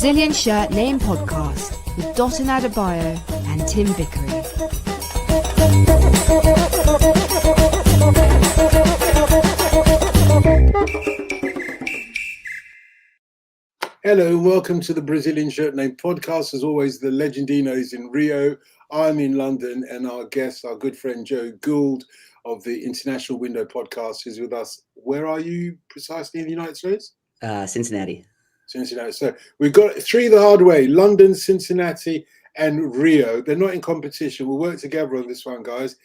Brazilian Shirt Name Podcast with Dotun Adebayo and Tim Vickery. Hello and welcome to the Brazilian Shirt Name Podcast. As always, the Legendino is in Rio. I'm in London, and our guest, our good friend Joe Gould of the International Window Podcast, is with us. Where are you precisely in the United States? Cincinnati. So we've got three the hard way: London, Cincinnati, and Rio. They're not in competition. We'll work together on this one, guys.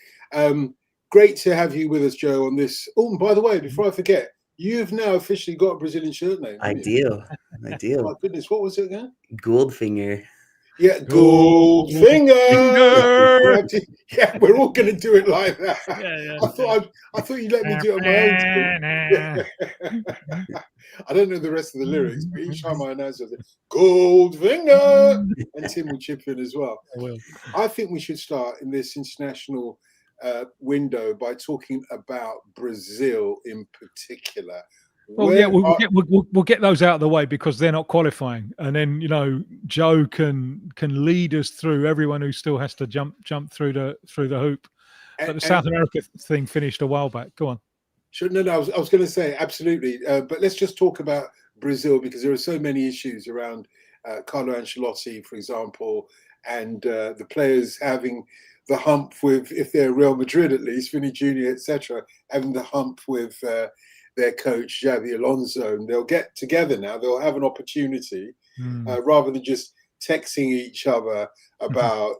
Great to have you with us, Joe, on this. Oh, and by the way, before I forget, you've now officially got a Brazilian shirt name. I do. Oh my goodness, what was it again? Goldfinger. Yeah, Goldfinger. Yeah, we're all going to do it like that. Yeah. I thought you'd let me do it on my own. I don't know the rest of the lyrics, but each time I announce it, Goldfinger, and Tim will chip in as well. I will. I think we should start in this international window by talking about Brazil in particular. Well, we'll get those out of the way because they're not qualifying, and then Joe can lead us through everyone who still has to jump through the hoop. But the South America thing finished a while back. Go on. Sure. No. I was going to say absolutely, but let's just talk about Brazil because there are so many issues around Carlo Ancelotti, for example, and the players having the hump with, if they're Real Madrid at least, Vini Jr., etc., having the hump with their coach, Xabi Alonso, and they'll get together now. They'll have an opportunity rather than just texting each other about,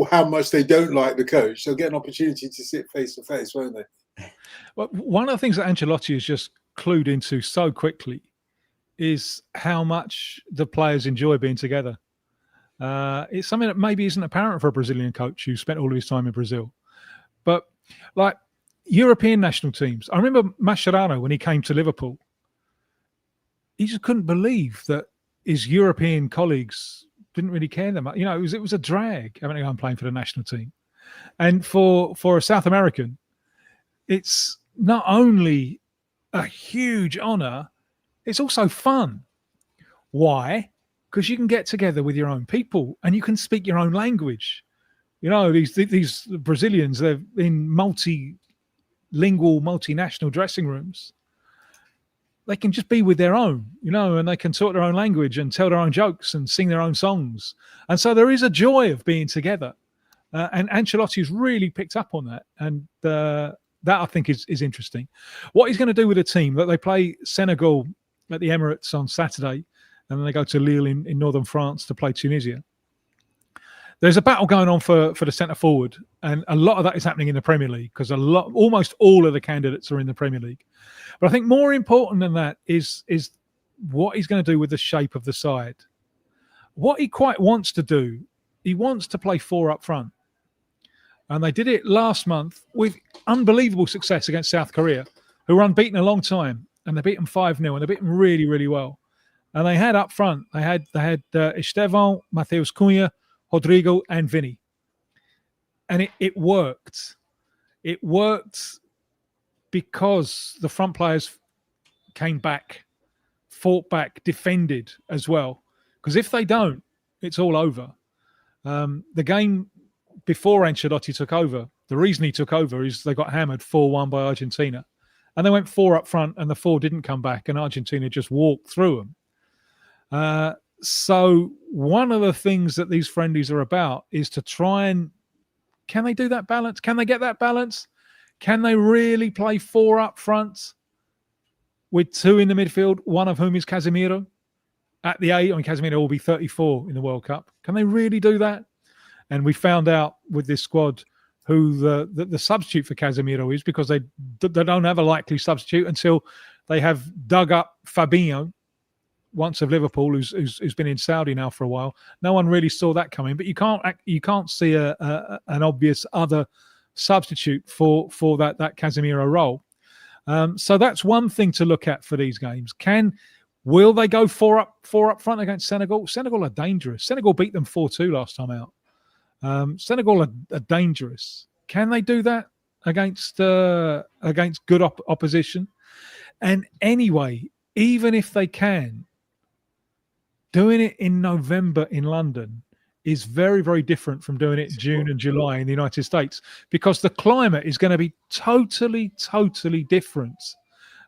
how much they don't like the coach. They'll get an opportunity to sit face to face, won't they? Well, one of the things that Ancelotti has just clued into so quickly is how much the players enjoy being together. It's something that maybe isn't apparent for a Brazilian coach who spent all of his time in Brazil. But like European national teams, I remember Mascherano when he came to Liverpool. He just couldn't believe that his European colleagues didn't really care that much. It was a drag having to go and playing for the national team. And for a South American, it's not only a huge honour, it's also fun. Why? Because you can get together with your own people and you can speak your own language. These Brazilians, they're in multilingual, multinational dressing rooms. They can just be with their own, and they can talk their own language and tell their own jokes and sing their own songs. And so there is a joy of being together. And Ancelotti's really picked up on that. And that I think is interesting. What he's going to do with the team, that they play Senegal at the Emirates on Saturday, and then they go to Lille in northern France to play Tunisia. There's a battle going on for the centre forward, and a lot of that is happening in the Premier League because almost all of the candidates are in the Premier League. But I think more important than that is what he's going to do with the shape of the side. What he quite wants to do, he wants to play four up front. And they did it last month with unbelievable success against South Korea, who were unbeaten a long time, and they beat them 5-0, and they beat them really, really well. And they had up front, they had Estevão, Matheus Cunha, Rodrigo, and Vini. And it worked. It worked because the front players came back, fought back, defended as well. Because if they don't, it's all over. The game before Ancelotti took over, the reason he took over is they got hammered 4-1 by Argentina. And they went four up front and the four didn't come back and Argentina just walked through them. So one of the things that these friendlies are about is to try and, can they do that balance? Can they get that balance? Can they really play four up front with two in the midfield, one of whom is Casemiro at the 8? Casemiro will be 34 in the World Cup. Can they really do that? And we found out with this squad who the substitute for Casemiro is, because they don't have a likely substitute until they have dug up Fabinho, once of Liverpool, who's been in Saudi now for a while. No one really saw that coming, but you can't see an obvious other substitute for that Casemiro role. So that's one thing to look at for these games. Will they go four up front against Senegal? Senegal are dangerous. Senegal beat them 4-2 last time out. Senegal are dangerous. Can they do that against good opposition? And anyway, even if they can, doing it in November in London is very, very different from doing it June and July in the United States, because the climate is going to be totally, totally different.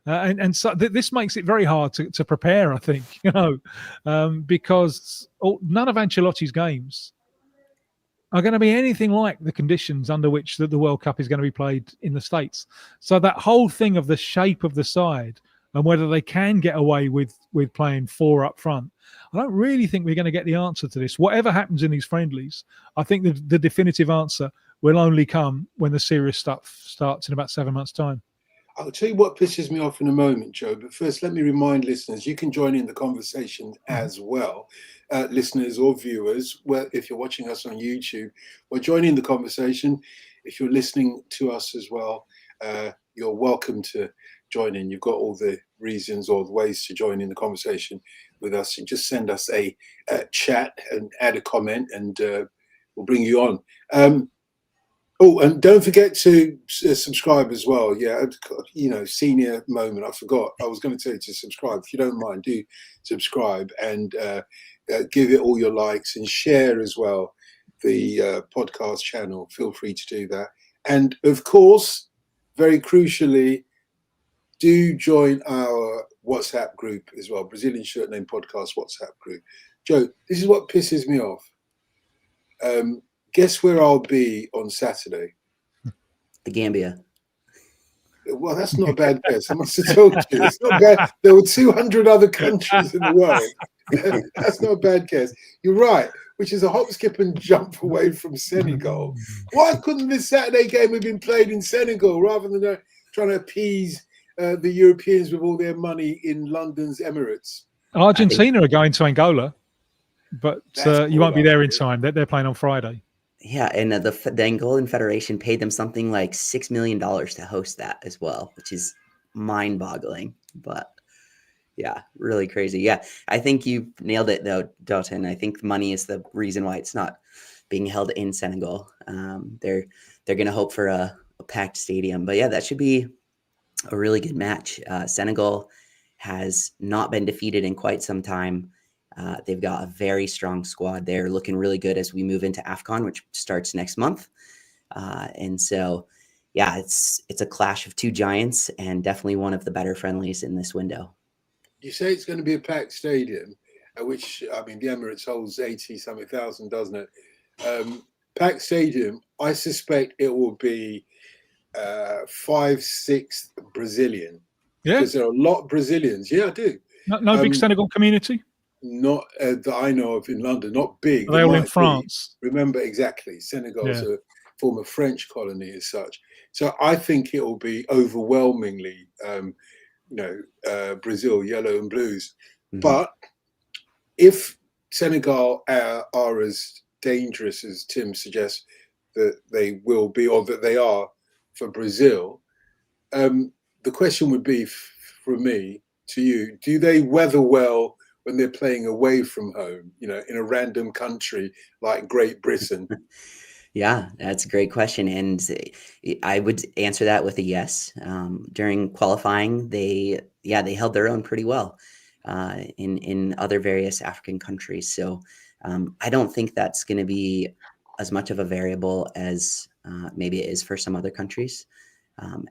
And so this makes it very hard to prepare, I think, because none of Ancelotti's games are going to be anything like the conditions under which the World Cup is going to be played in the States. So that whole thing of the shape of the side and whether they can get away with playing 4 up front, I don't really think we're going to get the answer to this. Whatever happens in these friendlies, I think the definitive answer will only come when the serious stuff starts in about 7 months' time. I'll tell you what pisses me off in a moment, Joe. But first, let me remind listeners, you can join in the conversation as well. Listeners or viewers, well, if you're watching us on YouTube, or join in the conversation. If you're listening to us as well, you're welcome to join in. You've got all the reasons or the ways to join in the conversation with us. You just send us a chat and add a comment, and we'll bring you on. Oh, and don't forget to subscribe as well. Yeah, senior moment. I forgot. I was going to tell you to subscribe. If you don't mind, do subscribe and give it all your likes and share as well the podcast channel. Feel free to do that. And of course, very crucially, do join our WhatsApp group as well. Brazilian Shirt Name Podcast WhatsApp group. Joe, this is what pisses me off. Guess where I'll be on Saturday? The Gambia. Well, that's not a bad guess. I must have told you. It's not bad. There were 200 other countries in the world. That's not a bad guess. You're right, which is a hop, skip, and jump away from Senegal. Why couldn't this Saturday game have been played in Senegal rather than trying to appease the Europeans with all their money in London's Emirates? Argentina are going to Angola, but you won't be there in time. They're playing on Friday. Yeah, and the Angolan Federation paid them something like $6 million to host that as well, which is mind-boggling. But yeah, really crazy. Yeah, I think you nailed it though, Dotun. I think money is the reason why it's not being held in Senegal. They're going to hope for a packed stadium. But yeah, that should be a really good match. Senegal has not been defeated in quite some time. They've got a very strong squad. They're looking really good as we move into AFCON, which starts next month. And so, yeah, it's a clash of two giants and definitely one of the better friendlies in this window. You say it's going to be a packed stadium, which, I mean, the Emirates holds 80-something thousand, doesn't it? Packed stadium, I suspect it will be 5-6 Brazilian. Yeah. Because there are a lot of Brazilians. Yeah, I do. No big Senegal community? Not that I know of in London, not big. Are they all in France? Remember, exactly. Senegal's a former French colony as such. So I think it will be overwhelmingly, Brazil, yellow and blues. Mm-hmm. But if Senegal are as dangerous as Tim suggests that they will be, or that they are for Brazil, the question would be from me to you, do they weather well when they're playing away from home, in a random country like Great Britain? Yeah, that's a great question. And I would answer that with a yes. During qualifying, they held their own pretty well in other various African countries. So I don't think that's going to be as much of a variable as maybe it is for some other countries.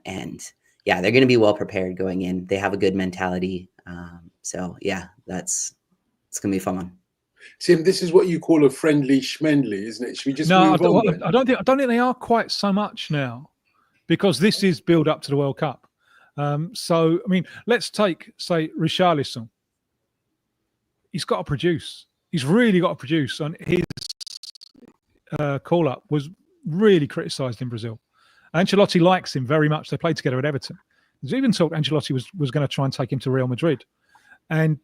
And yeah, they're going to be well prepared going in. They have a good mentality. So yeah, it's going to be fun. Tim, this is what you call a friendly schmendly, isn't it? Should we just move on? I don't think they are quite so much now, because this is build up to the World Cup. So I mean, let's take, say, Richarlison. He's got to produce. He's really got to produce. And his call up was really criticised in Brazil. Ancelotti likes him very much. They played together at Everton. There's even talk Ancelotti was going to try and take him to Real Madrid. And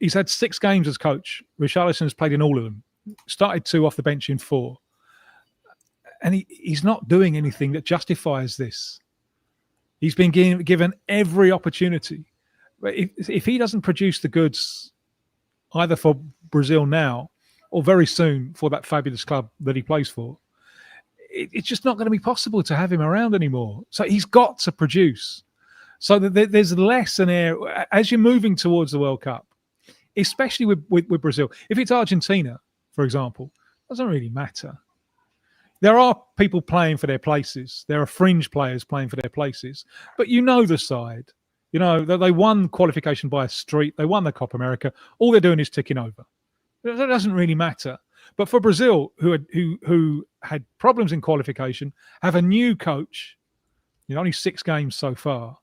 he's had 6 games as coach. Richarlison has played in all of them. Started 2 off the bench in 4. And he's not doing anything that justifies this. He's been given every opportunity. But if he doesn't produce the goods, either for Brazil now or very soon for that fabulous club that he plays for, it's just not going to be possible to have him around anymore. So he's got to produce. So that there's less an air as you're moving towards the World Cup. especially with Brazil. If it's Argentina, for example, it doesn't really matter. There are people playing for their places. There are fringe players playing for their places. But you know the side. You know, they won qualification by a street. They won the Copa America. All they're doing is ticking over. That doesn't really matter. But for Brazil, who had problems in qualification, have a new coach, only 6 games so far,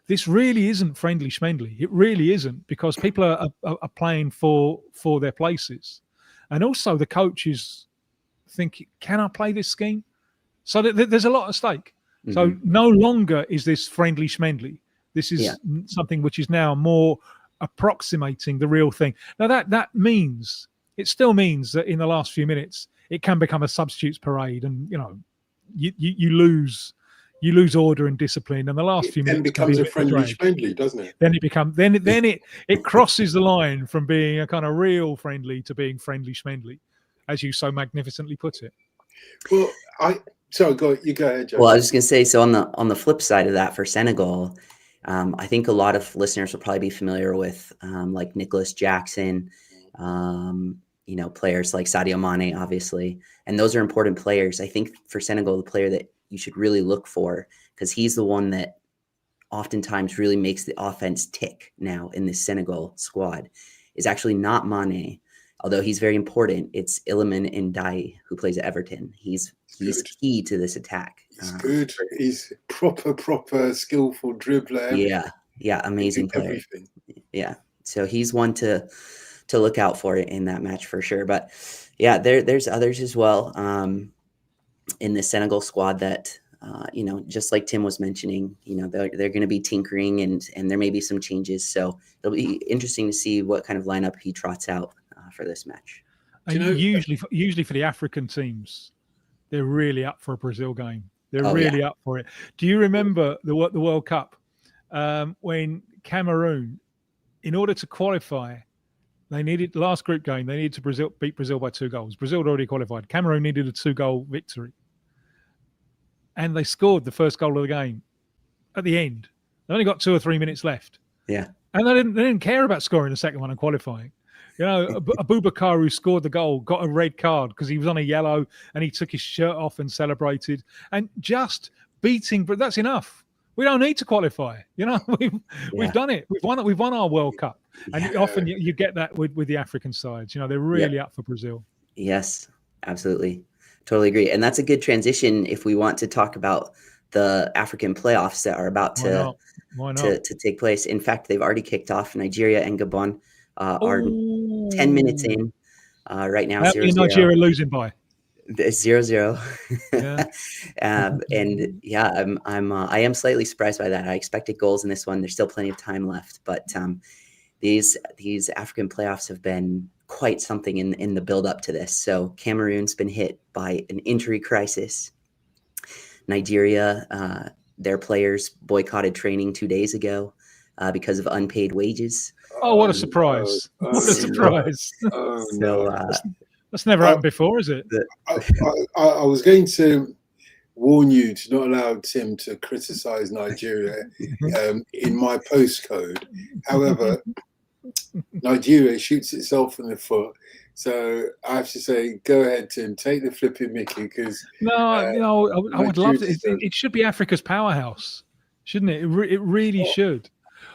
this really isn't friendly schmendly. It really isn't, because people are playing for their places. And also the coaches think, can I play this scheme? So there's a lot at stake. Mm-hmm. So no longer is this friendly schmendly. This is something which is now more approximating the real thing. Now that means, it still means that in the last few minutes it can become a substitutes parade, and you lose order and discipline, and the last few minutes becomes a friendly schmendly, doesn't it? Then it crosses the line from being a kind of real friendly to being friendly schmendly, as you so magnificently put it. Well, you go ahead, Joe. Well, I was just going to say, so on the flip side of that, for Senegal, I think a lot of listeners will probably be familiar with like Nicholas Jackson, players like Sadio Mane, obviously, and those are important players. I think for Senegal, the player that you should really look for, because he's the one that oftentimes really makes the offense tick now in this Senegal squad, is actually not Mane, although he's very important. It's Iliman Ndiaye, who plays at Everton. He's key to this attack. He's good. He's proper skillful dribbler. Yeah, amazing player. Everything. Yeah, so he's one to look out for in that match for sure. But yeah, there's others as well in the Senegal squad that just like Tim was mentioning, they're going to be tinkering and there may be some changes. So it'll be interesting to see what kind of lineup he trots out for this match. And usually for the African teams, they're really up for a Brazil game. They're really up for it. Do you remember the World Cup when Cameroon, in order to qualify, they needed, last group game, they needed to beat Brazil by 2 goals. Brazil had already qualified. Cameroon needed a 2-goal victory. And they scored the first goal of the game at the end. They only got 2 or 3 minutes left. Yeah. And they didn't care about scoring the second one and qualifying. Abubakar, who scored the goal, got a red card because he was on a yellow and he took his shirt off and celebrated. And just beating, but that's enough. We don't need to qualify. We've done it. We've won our World Cup. And often you get that with the African sides. They're really up for Brazil. Yes, absolutely. Totally agree. And that's a good transition if we want to talk about the African playoffs that are about to take place. In fact, they've already kicked off. Nigeria and Gabon are 10 minutes in right now. 0-0. Nigeria losing by 0-0. I am slightly surprised by that. I expected goals in this one. There's still plenty of time left, but these African playoffs have been quite something in the build up to this. So Cameroon's been hit by an injury crisis. Nigeria, their players boycotted training 2 days ago because of unpaid wages. Oh, what a surprise! What a surprise! That's never happened before, is it? I was going to warn you to not allow Tim to criticize Nigeria in my postcode. However, Nigeria shoots itself in the foot. So I have to say, go ahead, Tim, take the flipping Mickey, because I would love to. It should be Africa's powerhouse, shouldn't it? It really should.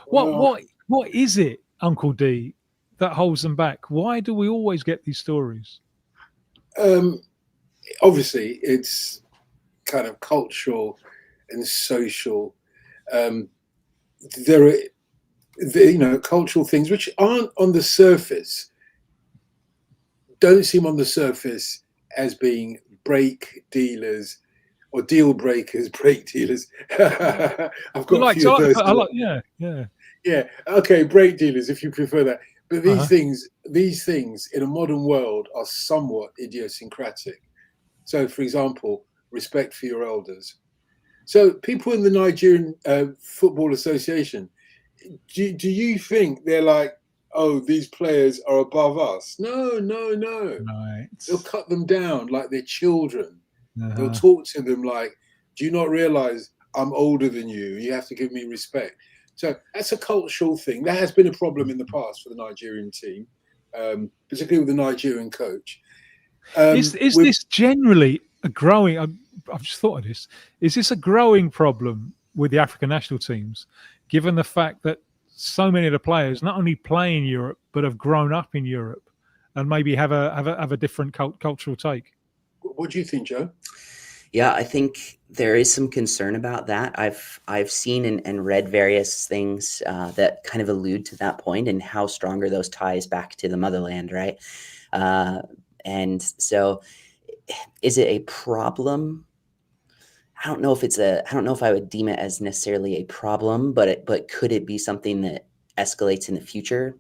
What is it, Uncle D, that holds them back? Why do we always get these stories? Obviously, it's kind of cultural and social. There are cultural things which aren't on the surface, don't seem on the surface as being break dealers or deal breakers, break dealers. I've got a few of those. Yeah. Okay, break dealers, if you prefer that. But these things in a modern world are somewhat idiosyncratic. So, for example, respect for your elders. So, people in the Nigerian Football Association, do you think they're like, oh, these players are above us? No. Right. They'll cut them down like they're children. They'll talk to them like, do you not realize I'm older than you? You have to give me respect. So that's a cultural thing. That has been a problem in the past for the Nigerian team, particularly with the Nigerian coach. Is this generally a growing? I've just thought of this. Is this a growing problem with the African national teams, given the fact that so many of the players not only play in Europe but have grown up in Europe and maybe have a different cultural take? What do you think, Joe? Yeah, I think there is some concern about that. I've seen and read various things that kind of allude to that point and how strong are those ties back to the motherland, right? And so, is it a problem? I don't know if I would deem it as necessarily a problem, but could it be something that escalates in the future?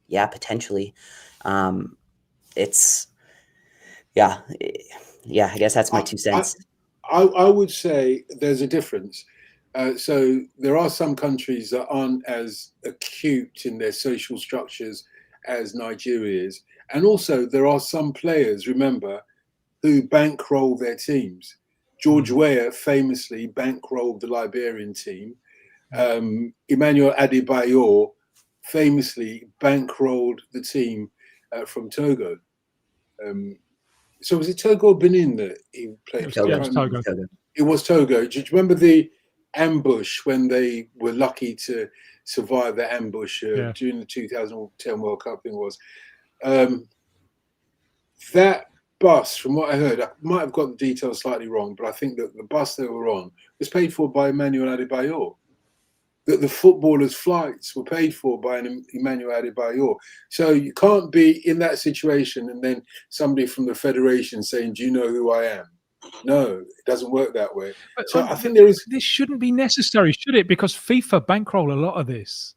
Yeah, potentially. I guess that's my 2 cents. I would say there's a difference. So there are some countries that aren't as acute in their social structures as Nigeria is. And also there are some players, remember, who bankroll their teams. George Weah famously bankrolled the Liberian team. Emmanuel Adebayo famously bankrolled the team from Togo. So was it Togo or Benin that he played? It was Togo. It was Togo. Do you remember the ambush when they were lucky to survive the ambush during the 2010 World Cup? I think it was. That bus, from what I heard, I might have got the details slightly wrong, but I think that the bus they were on was paid for by Emmanuel Adebayo. That the footballers' flights were paid for by Emmanuel Adebayo. So you can't be in that situation and then somebody from the federation saying, "Do you know who I am?" No, it doesn't work that way. But, so I think there is. This shouldn't be necessary, should it? Because FIFA bankroll a lot of this.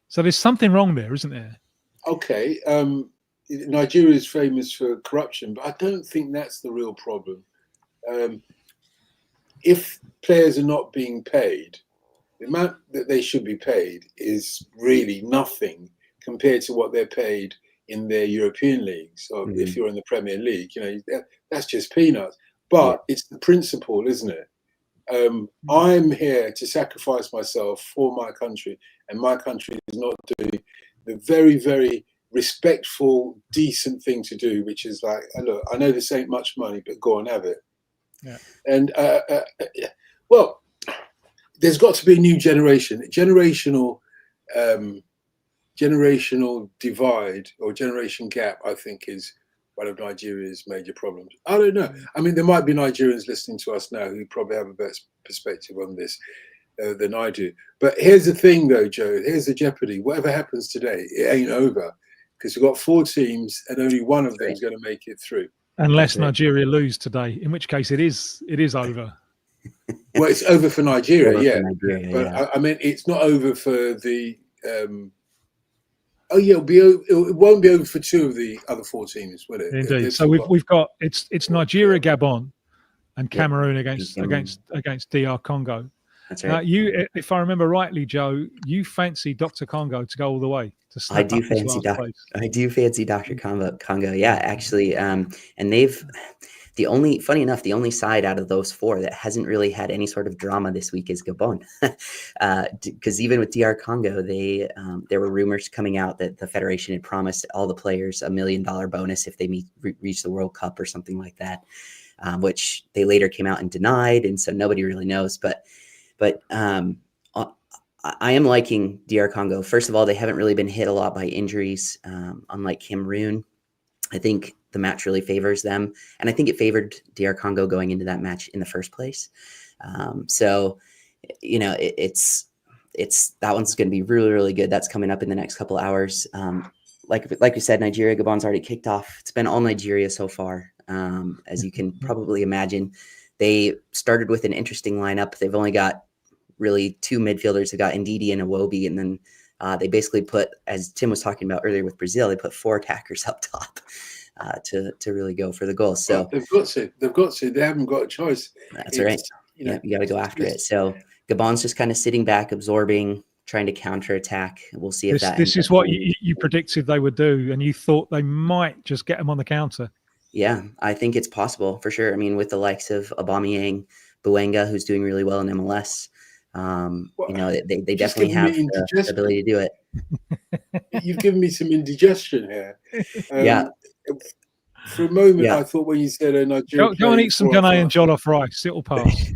So there's something wrong there, isn't there? Okay. Nigeria is famous for corruption, but I don't think that's the real problem. If players are not being paid, the amount that they should be paid is really nothing compared to what they're paid in their European leagues. Or if you're in the Premier League, that's just peanuts. But it's the principle, isn't it? I'm here to sacrifice myself for my country, and my country is not doing the very, very respectful, decent thing to do, which is like, look, I know this ain't much money, but go and have it. Yeah. And well, there's got to be a new generation. Generational divide or generation gap, I think, is one of Nigeria's major problems. I don't know. I mean, there might be Nigerians listening to us now who probably have a better perspective on this than I do. But here's the thing, though, Joe. Here's the jeopardy. Whatever happens today, it ain't over, because we've got 4 teams and only one of them is going to make it through. Unless Nigeria lose today, in which case it is over. Well, it's over for Nigeria, yeah. But yeah. I mean, it's not over for the. It won't be over for 2 of the other 4 teams, will it? Indeed. So we've got it's Nigeria, Gabon, and Cameroon against DR Congo. That's right. You, if I remember rightly, Joe, you fancy Dr. Congo to go all the way. I do fancy Dr. Congo. Yeah, actually, and funny enough, the only side out of those 4 that hasn't really had any sort of drama this week is Gabon, because even with DR Congo, there were rumors coming out that the federation had promised all the players $1 million bonus if they reach the World Cup or something like that, which they later came out and denied, and so nobody really knows. But I am liking DR Congo. First of all, they haven't really been hit a lot by injuries, unlike Cameroon. I think the match really favors them, and I think it favored DR Congo going into that match in the first place. So, it's that one's going to be really, really good. That's coming up in the next couple hours. Like we said, Nigeria, Gabon's already kicked off. It's been all Nigeria so far, as you can probably imagine. They started with an interesting lineup. They've only got really 2 midfielders. They got Ndidi and Iwobi, and then they basically put, as Tim was talking about earlier with Brazil, they put 4 attackers up top to really go for the goal. So they've got to. They haven't got a choice. That's right. You got to go after it. So Gabon's just kind of sitting back, absorbing, trying to counterattack. We'll see if this is what you predicted they would do, and you thought they might just get them on the counter. Yeah, I think it's possible for sure. I mean, with the likes of Aubameyang, Buenga, who's doing really well in MLS, They Just definitely giving me have the indigestion. ability to do it. You've given me some indigestion here. Yeah. For a moment, Yeah. I thought when you said Nigeria Go and eat some playing Ghanaian jollof rice. It'll pass.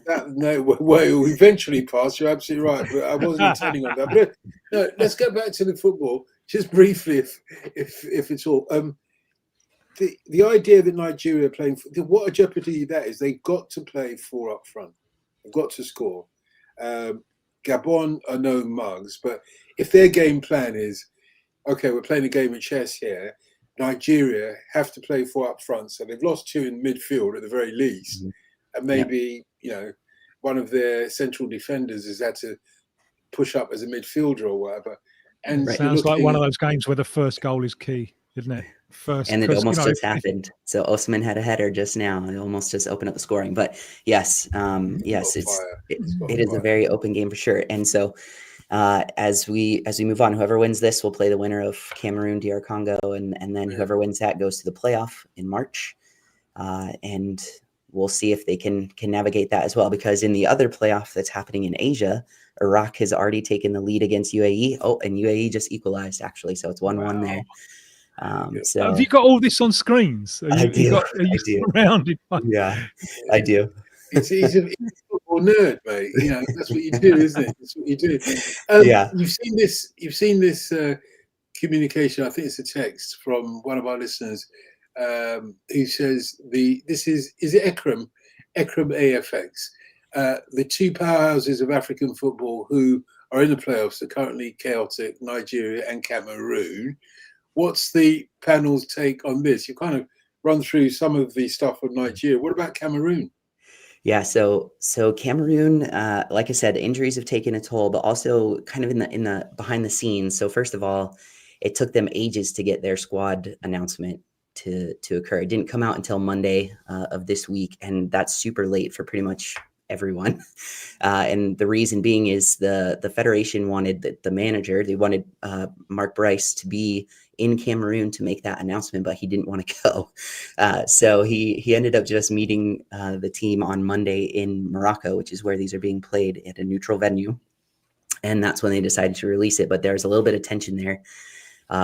well, it will eventually pass. You're absolutely right, but I wasn't intending on that. But no, let's go back to the football just briefly, if it's all. The idea that Nigeria are playing, what a jeopardy that is. They've got to play 4 up front. They've got to score. Gabon are no mugs, but if their game plan is, okay, we're playing a game of chess here, Nigeria have to play 4 up front. So they've lost 2 in midfield at the very least. Mhm. And maybe, one of their central defenders has had to push up as a midfielder or whatever. And Sounds like one of those games where the first goal is key, isn't it? And it almost just happened. So Osman had a header just now. It almost just opened up the scoring. But yes, it is a very open game for sure. And so as we move on, whoever wins this will play the winner of Cameroon, DR Congo, and then whoever wins that goes to the playoff in March. And we'll see if they can navigate that as well, because in the other playoff that's happening in Asia, Iraq has already taken the lead against UAE. Oh, and UAE just equalized actually, so it's 1-1 there. So have you got all this on screens? I do. Surrounded by... Yeah, I do. He's a football nerd, mate. That's what you do, isn't it? That's what you do. Yeah. You've seen this communication. I think it's a text from one of our listeners who says is it Ekrem AFX, the 2 powerhouses of African football who are in the playoffs are currently chaotic, Nigeria and Cameroon. What's the panel's take on this? You kind of run through some of the stuff on Nigeria. What about Cameroon? Yeah, so Cameroon, like I said, injuries have taken a toll, but also kind of in the behind the scenes. So first of all, it took them ages to get their squad announcement to occur. It didn't come out until Monday of this week, and that's super late for pretty much everyone. And the reason being is the federation wanted the manager, they wanted Mark Bryce to be in Cameroon to make that announcement, but he didn't want to go. So he ended up just meeting the team on Monday in Morocco, which is where these are being played at a neutral venue. And that's when they decided to release it. But there's a little bit of tension there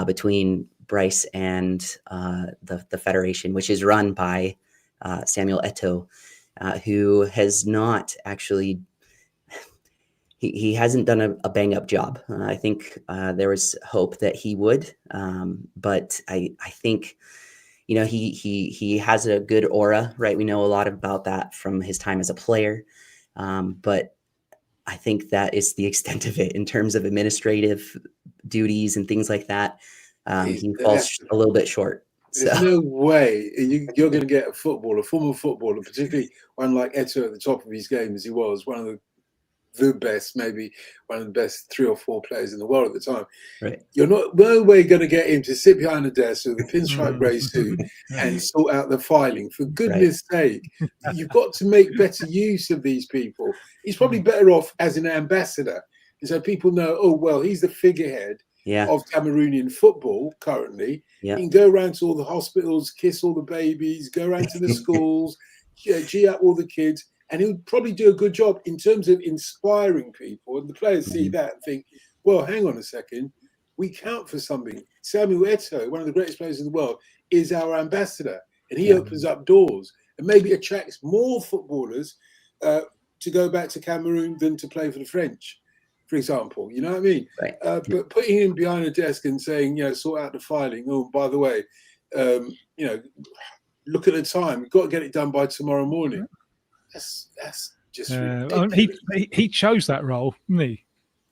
between Bryce and the federation, which is run by Samuel Eto'o, who has not actually, he hasn't done a bang up job. I think there was hope that he would, but I think, he has a good aura, right? We know a lot about that from his time as a player, but I think that is the extent of it in terms of administrative duties and things like that. He falls a little bit short. There's no way you're going to get a former footballer, particularly one like Eto'o at the top of his game as he was, one of the best, maybe one of the best 3 or 4 players in the world at the time. Right. You're no way going to get him to sit behind a desk with a pinstripe grey suit and sort out the filing. For goodness sake, you've got to make better use of these people. He's probably better off as an ambassador. And so people know, oh, well, he's the figurehead of Cameroonian football currently. Yeah. He can go around to all the hospitals, kiss all the babies, go around to the schools, G up all the kids. And he'll probably do a good job in terms of inspiring people. And the players see that and think, well, hang on a second. We count for something. Samuel Eto'o, one of the greatest players in the world, is our ambassador. And he opens up doors and maybe attracts more footballers to go back to Cameroon than to play for the French, for example. You know what I mean? Right. But putting him behind a desk and saying, sort out the filing. Oh, by the way, look at the time. We've got to get it done by tomorrow morning. That's just ridiculous. He chose that role, didn't he?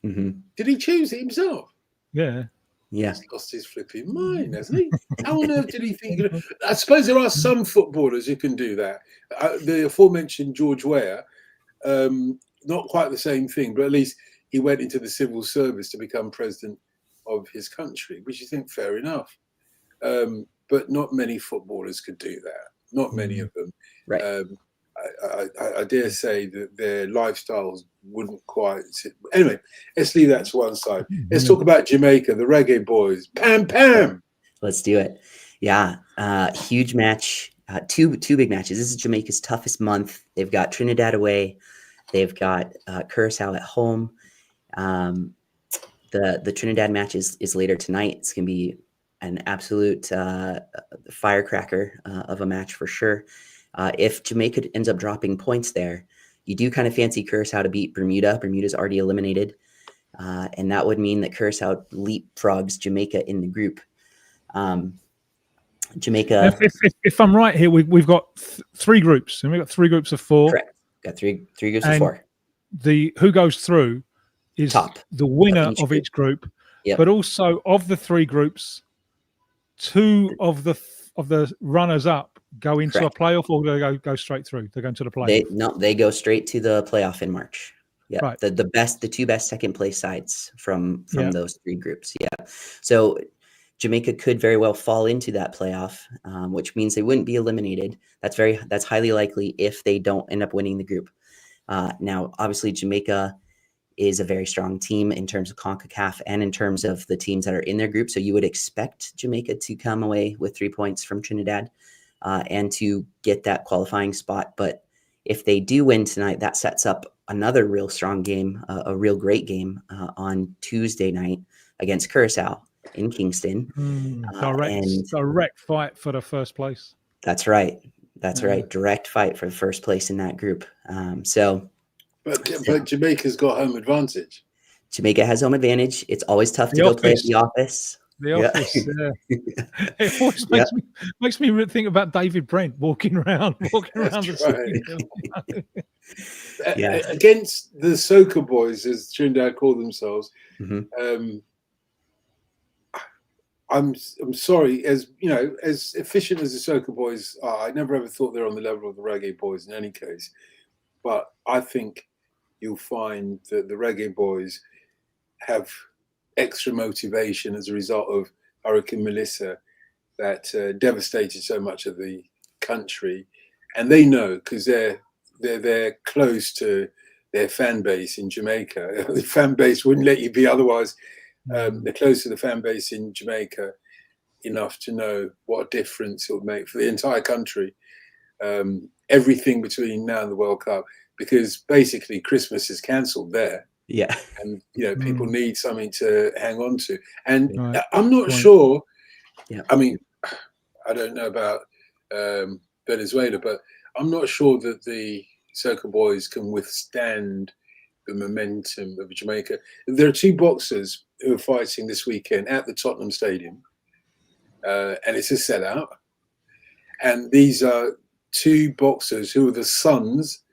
Mm-hmm. Did he choose it himself? Yeah. He's lost his flipping mind, hasn't he? How on earth did he think? I suppose there are some footballers who can do that. The aforementioned George Weah, not quite the same thing, but at least he went into the civil service to become president of his country, which you think fair enough. But not many footballers could do that. Not many of them. Right. I dare say that their lifestyles wouldn't quite sit. Anyway, let's leave that to one side. Let's talk about Jamaica, the Reggae Boys. Pam, Pam. Let's do it. Yeah. Huge match. Two big matches. This is Jamaica's toughest month. They've got Trinidad away, They've got Curacao at home. The Trinidad match is later tonight. It's going to be an absolute firecracker of a match for sure. If Jamaica ends up dropping points there, you do kind of fancy Curacao to beat Bermuda. Bermuda's already eliminated. And that would mean that Curacao leapfrogs Jamaica in the group. Jamaica. If I'm right here, we've got three groups, and we've got 3 groups of 4. Correct. Got three groups of 4. Who goes through is Top the winner of each group. Yep. But also of the 3 groups, 2 of the runners up go into a playoff, or they go straight through. They're going to the playoff. They go straight to the playoff in March. Yeah, right. The 2 best second place sides from those 3 groups. Yeah, so Jamaica could very well fall into that playoff, which means they wouldn't be eliminated. That's highly likely if they don't end up winning the group. Now, obviously, Jamaica is a very strong team in terms of CONCACAF and in terms of the teams that are in their group. So you would expect Jamaica to come away with 3 points from Trinidad and to get that qualifying spot. But if they do win tonight, that sets up another real strong game, a real great game on Tuesday night against Curacao in Kingston. Direct fight for the first place. That's right. Direct fight for the first place in that group. But Jamaica's got home advantage. Jamaica has home advantage. It's always tough to go play at the office. The office, It always makes me think about David Brent walking around the city. Against the Soca Boys, as Trinidad call themselves. Mm-hmm. I'm sorry, as efficient as the Soca Boys are, I never ever thought they're on the level of the Reggae Boys in any case. But I think you'll find that the Reggae Boys have extra motivation as a result of Hurricane Melissa that devastated so much of the country, and they know because they're close to their fan base in Jamaica. The fan base wouldn't let you be otherwise. They're close to the fan base in Jamaica enough to know what a difference it would make for the entire country. Everything between now and the World Cup, because basically Christmas is cancelled there. Yeah. And, people need something to hang on to. And I'm not sure. Yeah. I mean, I don't know about Venezuela, but I'm not sure that the Soca Boys can withstand the momentum of Jamaica. There are 2 boxers who are fighting this weekend at the Tottenham Stadium. And it's a sellout. And these are 2 boxers who are the sons.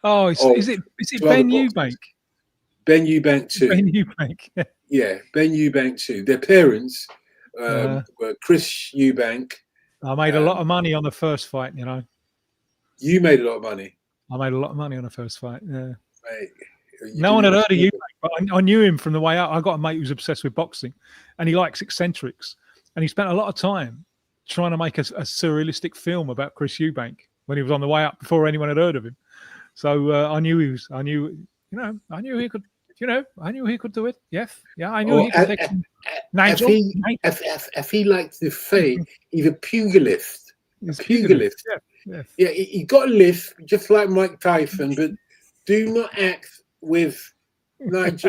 Oh, is it Ben Eubank? Ben Eubank too. Ben Eubank. Yeah, Ben Eubank too. Their parents were Chris Eubank. I made a lot of money on the first fight, You made a lot of money. I made a lot of money on the first fight, yeah. Mate, no one had heard of Eubank, but I knew him from the way out. I got a mate who's obsessed with boxing, and he likes eccentrics. And he spent a lot of time trying to make a surrealistic film about Chris Eubank when he was on the way up before anyone had heard of him. So I knew he could do it. Yes. Yeah, I knew he could take Nigel. If he liked the fame, he's a pugilist. Pugilist. Yeah, he got a lift, just like Mike Tyson, but do not act with Chris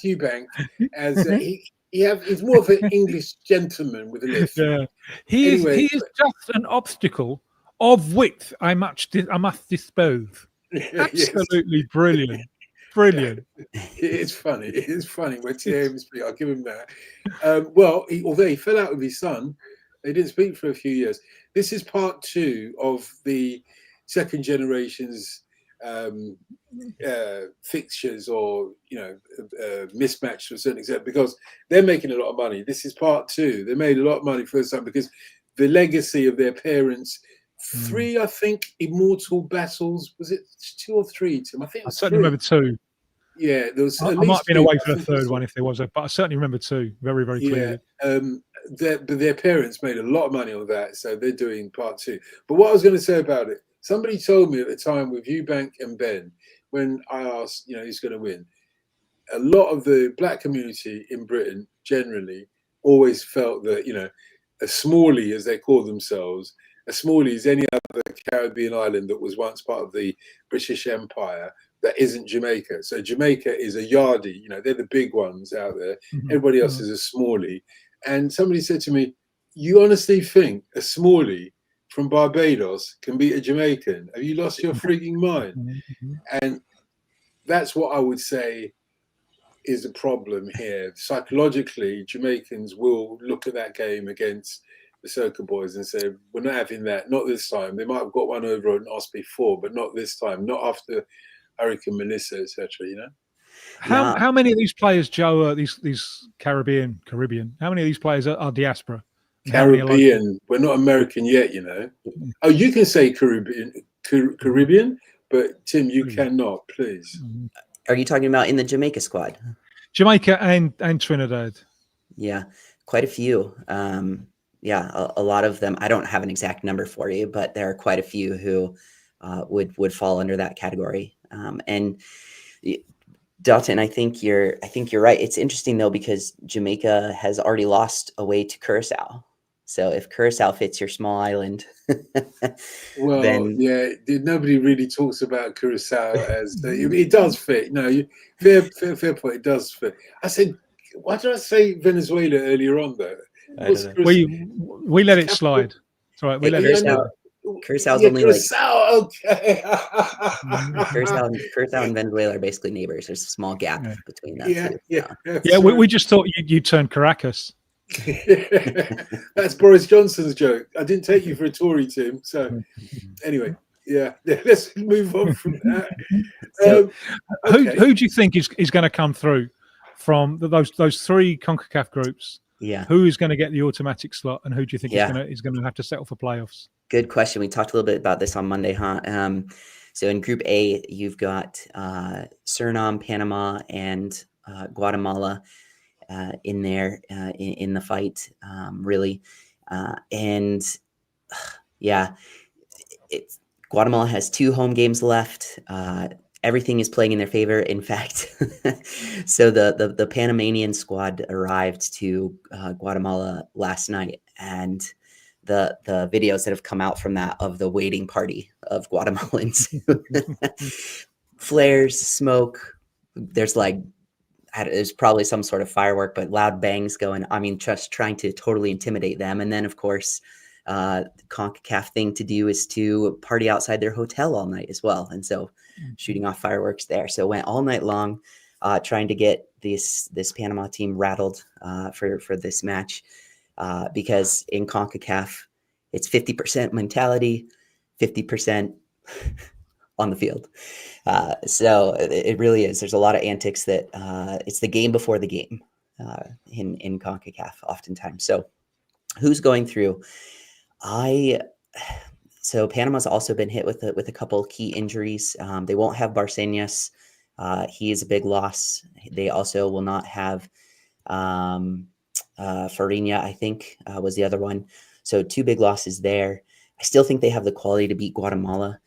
Eubank as he's more of an English gentleman with a lift. Yeah, he is just an obstacle of width I must dispose. Absolutely brilliant. It's funny. When James speak, I'll give him that. Although he fell out with his son, they didn't speak for a few years. This is part 2 of the second generation's fixtures or mismatch to a certain extent, because they're making a lot of money. This is part 2. They made a lot of money first time because the legacy of their parents. 3, I think, immortal battles. Was it 2 or 3, Tim? I think I certainly remember 2. Yeah, there was. I might have been away for the third one if there was, but I certainly remember 2 very, very clearly. Their parents made a lot of money on that, so they're doing part 2. But what I was going to say about it, somebody told me at the time with Eubank and Ben, when I asked, who's going to win, a lot of the black community in Britain generally always felt that, a Smalley, as they call themselves, A smallie is any other Caribbean island that was once part of the British Empire that isn't Jamaica. So Jamaica is a yardie, they're the big ones out there. Everybody else is a smallie. And somebody said to me, you honestly think a smallie from Barbados can beat a Jamaican? Have you lost your freaking mind? And that's what I would say is the problem here. Psychologically, Jamaicans will look at that game against the Soca Boys and say, we're not having that, not this time. They might have got one over on us before, but not this time, not after Hurricane Melissa, etc. How many of these players, Joe, these Caribbean, how many of these players are diaspora? Caribbean. We're not American yet, Oh, you can say Caribbean, but Tim, you cannot, please. Are you talking about in the Jamaica squad? Jamaica and Trinidad. Yeah, quite a few. A lot of them. I don't have an exact number for you, but there are quite a few who would fall under that category. And Dotun, I think you're right. It's interesting though, because Jamaica has already lost away to Curacao. So if Curacao fits your small island, well, then nobody really talks about Curacao as it does fit. No, fair point. It does fit. I said, why did I say Venezuela earlier on though? I don't know. We let it slide. It's all right. We let it slide. Curaçao's only Curacao, okay. Curacao and Venezuela are basically neighbors. There's a small gap between them. Yeah. We just thought you'd turn Caracas. That's Boris Johnson's joke. I didn't take you for a Tory, Tim. So anyway, let's move on from that. Who do you think is going to come through from those three CONCACAF groups? Yeah. Who is going to get the automatic slot, and who do you think is going to have to settle for playoffs? Good question. We talked a little bit about this on Monday, huh? So in Group A, you've got Suriname, Panama, and Guatemala in there in the fight, really. Guatemala has 2 home games left. Everything is playing in their favor. In fact, so the Panamanian squad arrived to Guatemala last night, and the videos that have come out from that of the waiting party of Guatemalans, flares, smoke. There's probably some sort of firework, but loud bangs going. I mean, just trying to totally intimidate them. And then, of course, the CONCACAF thing to do is to party outside their hotel all night as well. And so shooting off fireworks there. So it went all night long trying to get this Panama team rattled for this match because in CONCACAF, it's 50% mentality, 50% on the field. So it really is. There's a lot of antics that it's the game before the game in CONCACAF oftentimes. So who's going through? So Panama's also been hit with a couple key injuries. They won't have Barcenas. He is a big loss. They also will not have Farinha, I think, was the other one. So 2 big losses there. I still think they have the quality to beat Guatemala.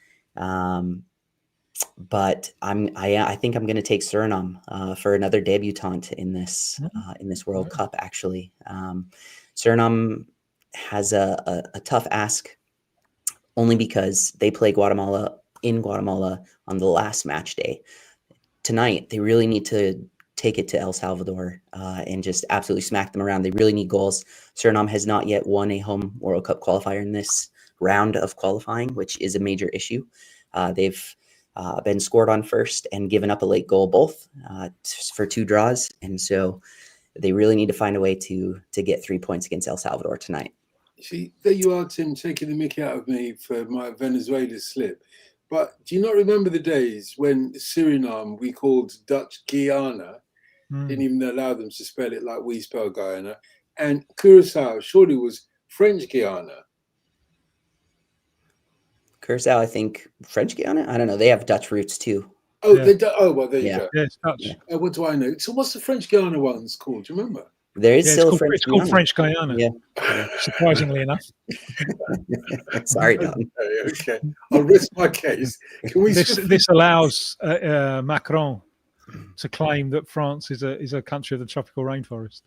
But I think I'm going to take Suriname for another debutant in this World Cup. Actually, Suriname has a tough ask, only because they play Guatemala in Guatemala on the last match day. Tonight, they really need to take it to El Salvador and just absolutely smack them around. They really need goals. Suriname has not yet won a home World Cup qualifier in this round of qualifying, which is a major issue. They've been scored on first and given up a late goal both for 2 draws. And so they really need to find a way to get 3 points against El Salvador tonight. See, there you are, Tim, taking the mickey out of me for my Venezuela slip. But do you not remember the days when Suriname we called Dutch Guiana? Didn't even allow them to spell it like we spell Guyana. And Curacao surely was French Guiana. Curacao, I think French Guiana. I don't know. They have Dutch roots too. Oh, yeah. Well, there you go. Yeah, it's Dutch. Yeah. What do I know? So, what's the French Guiana ones called? Do you remember? There is still French. It's called French Guiana. Yeah. Surprisingly enough. Sorry, Don. Okay, I'll rest my case. Can we? This allows Macron to claim that France is a country of the tropical rainforest.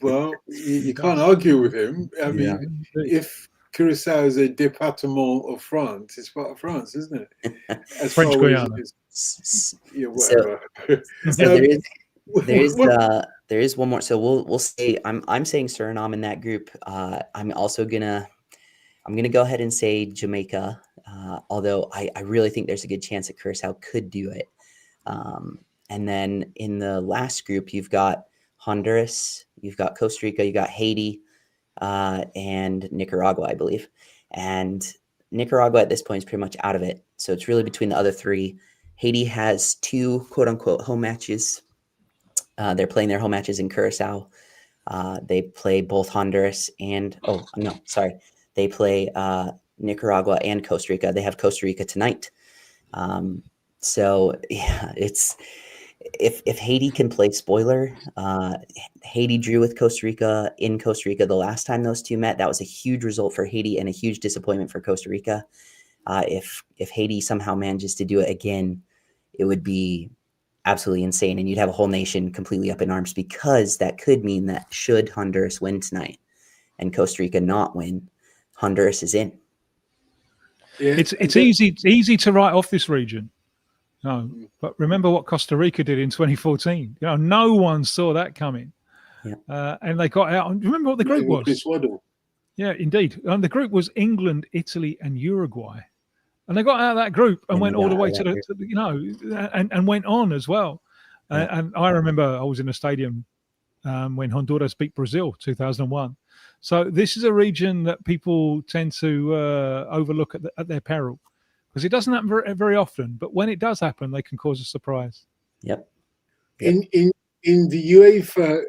Well, you can't argue with him. I Yeah. mean, if Curacao is a département of France, it's part of France, isn't it? As French far as Guiana. yeah, So, whatever. so What- there is one more. So we'll say I'm saying Suriname in that group. I'm also gonna go ahead and say Jamaica. Although I really think there's a good chance that Curacao could do it. And then in the last group, you've got Honduras, you've got Costa Rica, you got Haiti, and Nicaragua, I believe. And Nicaragua at this point is pretty much out of it. So it's really between the other three. Haiti has 2 quote unquote home matches. They're playing their home matches in Curacao. They play both Honduras and, they play Nicaragua and Costa Rica. They have Costa Rica tonight. So yeah, it's if Haiti can play spoiler, Haiti drew with Costa Rica in Costa Rica the last time those two met. That was a huge result for Haiti and a huge disappointment for Costa Rica. If Haiti somehow manages to do it again, it would be absolutely insane, and you'd have a whole nation completely up in arms, because that could mean that should Honduras win tonight and Costa Rica not win, Honduras is in. Yeah, It's easy to write off this region. No, but remember what Costa Rica did in 2014. No one saw that coming. Yeah. And they got out. Remember what the group was? Chris Waddle. Yeah, indeed. And the group was England, Italy, and Uruguay. And they got out of that group and went all the way to the and went on as well. Yeah. And I remember I was in the stadium when Honduras beat Brazil 2001. So this is a region that people tend to overlook at their peril, because it doesn't happen very, very often. But when it does happen, they can cause a surprise. Yep. In the UEFA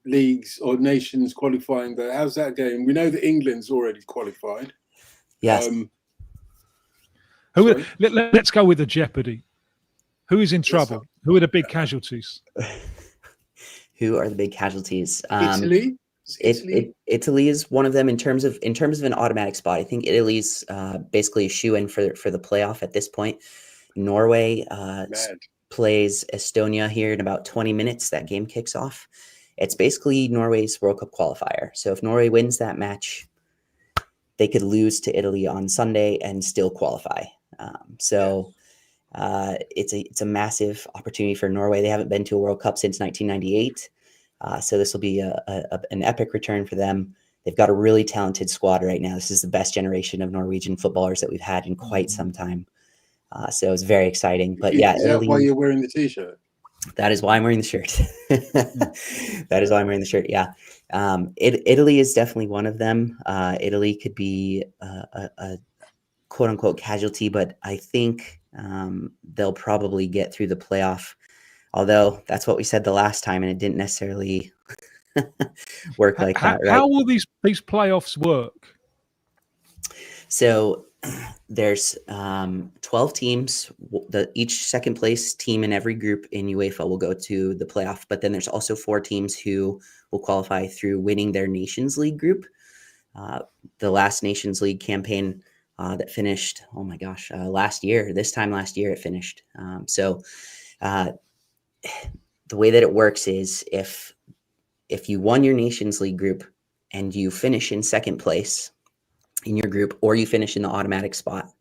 leagues or nations qualifying, how's that going? We know that England's already qualified. Yes. Let's go with the jeopardy. Who is in trouble? Who are the big casualties? Who are the big casualties? Italy. Italy is one of them in terms of an automatic spot. I think Italy's basically a shoe-in for the playoff at this point. Norway plays Estonia here in about 20 minutes. That game kicks off. It's basically Norway's World Cup qualifier. So if Norway wins that match, they could lose to Italy on Sunday and still qualify. It's a massive opportunity for Norway. They haven't been to a World Cup since 1998. So this will be an epic return for them. They've got a really talented squad right now. This is the best generation of Norwegian footballers that we've had in quite some time. So it's very exciting. But yeah, is that why you're wearing the t-shirt? That is why I'm wearing the shirt. That is why I'm wearing the shirt. Yeah. Italy is definitely one of them. Italy could be a quote unquote casualty, but I think they'll probably get through the playoff. Although that's what we said the last time, and it didn't necessarily work like that. Right? How will these playoffs work? So there's 12 teams. Each second place team in every group in UEFA will go to the playoff. But then there's also 4 teams who will qualify through winning their Nations League group. The last Nations League campaign that finished, last year. This time last year it finished. The way that it works is if you won your Nations League group and you finish in second place in your group, or you finish in the automatic spot,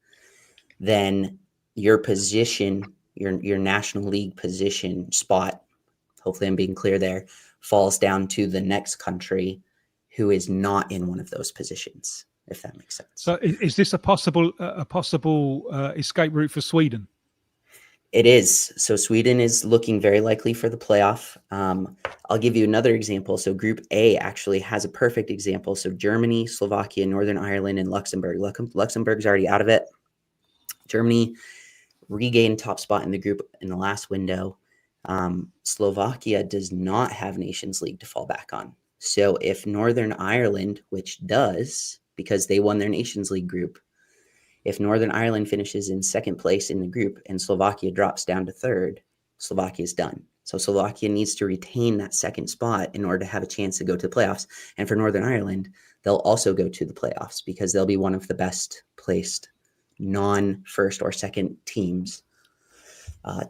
then your position, your National League position spot, hopefully I'm being clear there, falls down to the next country who is not in one of those positions, if that makes sense. So is this a possible escape route for Sweden? It is. So Sweden is looking very likely for the playoff. I'll give you another example. So Group A actually has a perfect example. So Germany, Slovakia, Northern Ireland, and Luxembourg. Luxembourg's already out of it. Germany regained top spot in the group in the last window. Slovakia does not have Nations League to fall back on. So if Northern Ireland, which does, because they won their Nations League group, if Northern Ireland finishes in second place in the group and Slovakia drops down to third, Slovakia is done. So Slovakia needs to retain that second spot in order to have a chance to go to the playoffs. And for Northern Ireland, they'll also go to the playoffs because they'll be one of the best placed non-first or second teams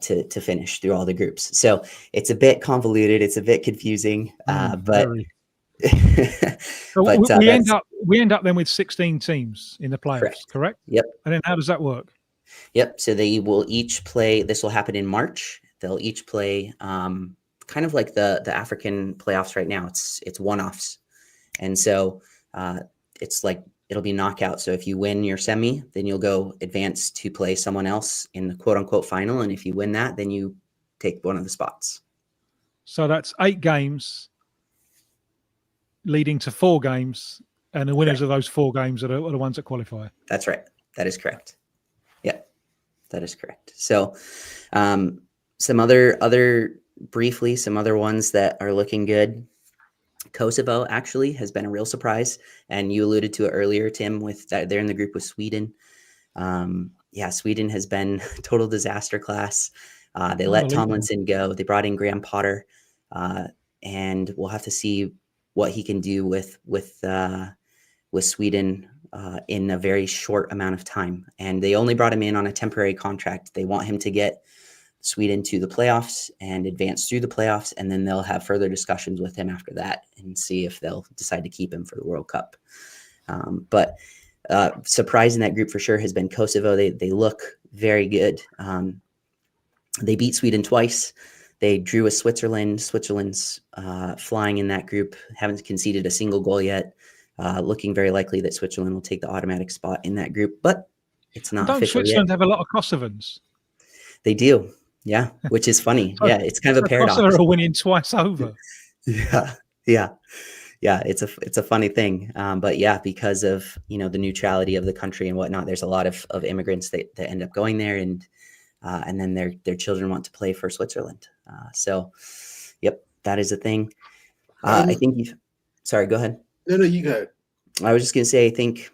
to finish through all the groups. So it's a bit convoluted. It's a bit confusing, but Very. So but we end up then with 16 teams in the playoffs, correct? Yep. And then how does that work? Yep. So they will each play. This will happen in March. They'll each play kind of like the African playoffs right now. It's one-offs, and so it's like it'll be knockout. So if you win your semi, then you'll go advance to play someone else in the quote-unquote final, and if you win that, then you take one of the spots. So that's 8 games leading to 4 games, and the winners of those 4 games are the ones that qualify. That's right. That is correct. Yeah, that is correct. So some other ones that are looking good. Kosovo actually has been a real surprise, and you alluded to it earlier, Tim, with that they're in the group with Sweden. Sweden has been total disaster class. They let Tomlinson go. They brought in Graham Potter, and we'll have to see what he can do with Sweden in a very short amount of time. And they only brought him in on a temporary contract. They want him to get Sweden to the playoffs and advance through the playoffs, and then they'll have further discussions with him after that and see if they'll decide to keep him for the World Cup. But surprise in that group for sure has been Kosovo. They look very good. They beat Sweden twice. They drew with Switzerland. Switzerland's flying in that group, haven't conceded a single goal yet. Looking very likely that Switzerland will take the automatic spot in that group, but it's not official yet. Switzerland have a lot of Kosovans? They do. Yeah, which is funny. Yeah, it's kind of a paradox. Kosovo are winning twice over. Yeah. It's a funny thing. But yeah, because of the neutrality of the country and whatnot, there's a lot of immigrants that end up going there, and then their children want to play for Switzerland. So, yep, that is a thing. I think sorry, go ahead. No, you go. I was just gonna say, I think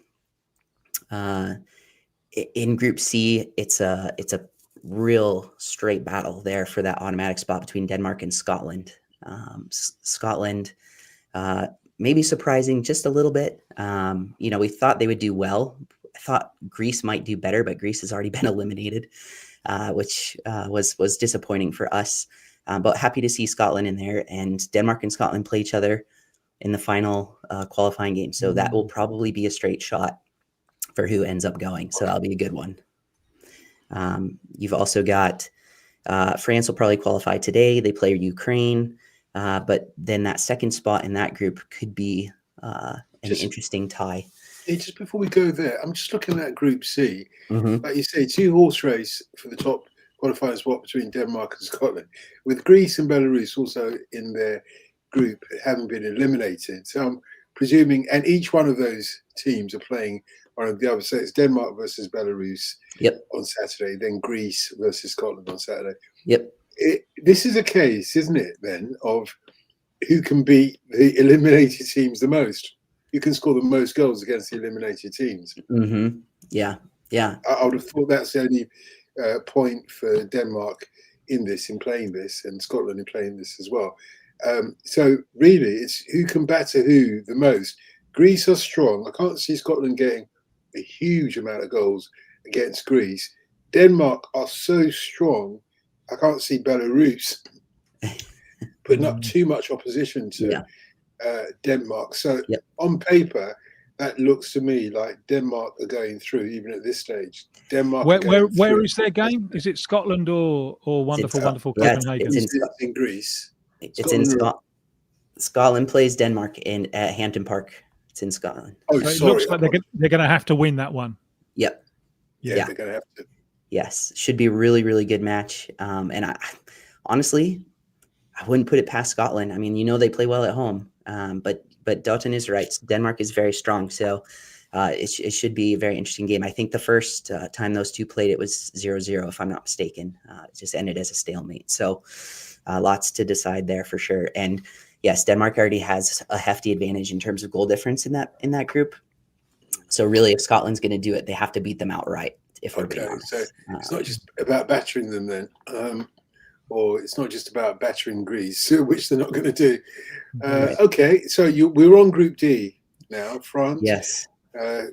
in Group C, it's a real straight battle there for that automatic spot between Denmark and Scotland. Scotland, maybe surprising just a little bit. We thought they would do well. I thought Greece might do better, but Greece has already been eliminated, which was disappointing for us. But happy to see Scotland in there, and Denmark and Scotland play each other in the final qualifying game. So that will probably be a straight shot for who ends up going. So that'll be a good one. You've also got France will probably qualify today. They play Ukraine, but then that second spot in that group could be an interesting tie. Hey, just before we go there, I'm just looking at Group C. Mm-hmm. Like you say, 2-horse race for the top qualifying spot between Denmark and Scotland, with Greece and Belarus also in their group having been eliminated. So I'm presuming, and each one of those teams are playing one of the other. So it's Denmark versus Belarus on Saturday, then Greece versus Scotland on Saturday. Yep. This is a case, isn't it, then, of who can beat the eliminated teams the most? Who can score the most goals against the eliminated teams? Mm-hmm. Yeah. I would have thought that's the only point for Denmark in playing this, and Scotland in playing this as well. So really, it's who can batter who the most. Greece are strong. I can't see Scotland getting a huge amount of goals against Greece. Denmark are so strong. I can't see Belarus putting up too much opposition to Denmark. So on paper, that looks to me like Denmark are going through, even at this stage. Denmark. Where is their game? Is it Scotland or wonderful Copenhagen? It's in Greece. It's in Scotland. Scotland plays Denmark at Hampton Park. It's in Scotland. Oh, so sorry. It looks like they're going to have to win that one. Yep. Yeah, they're going to have to. Yes, should be a really, really good match. And I honestly wouldn't put it past Scotland. I mean, they play well at home, but Dotun is right. Denmark is very strong, so it should be a very interesting game. I think the first time those two played, it was 0-0, if I'm not mistaken. It just ended as a stalemate. So lots to decide there for sure. And yes, Denmark already has a hefty advantage in terms of goal difference in that group. So really, if Scotland's going to do it, they have to beat them outright. If we're being honest. So it's not just about battering them then, or it's not just about battering Greece, which they're not going to do. Okay, so we're on Group D now. France,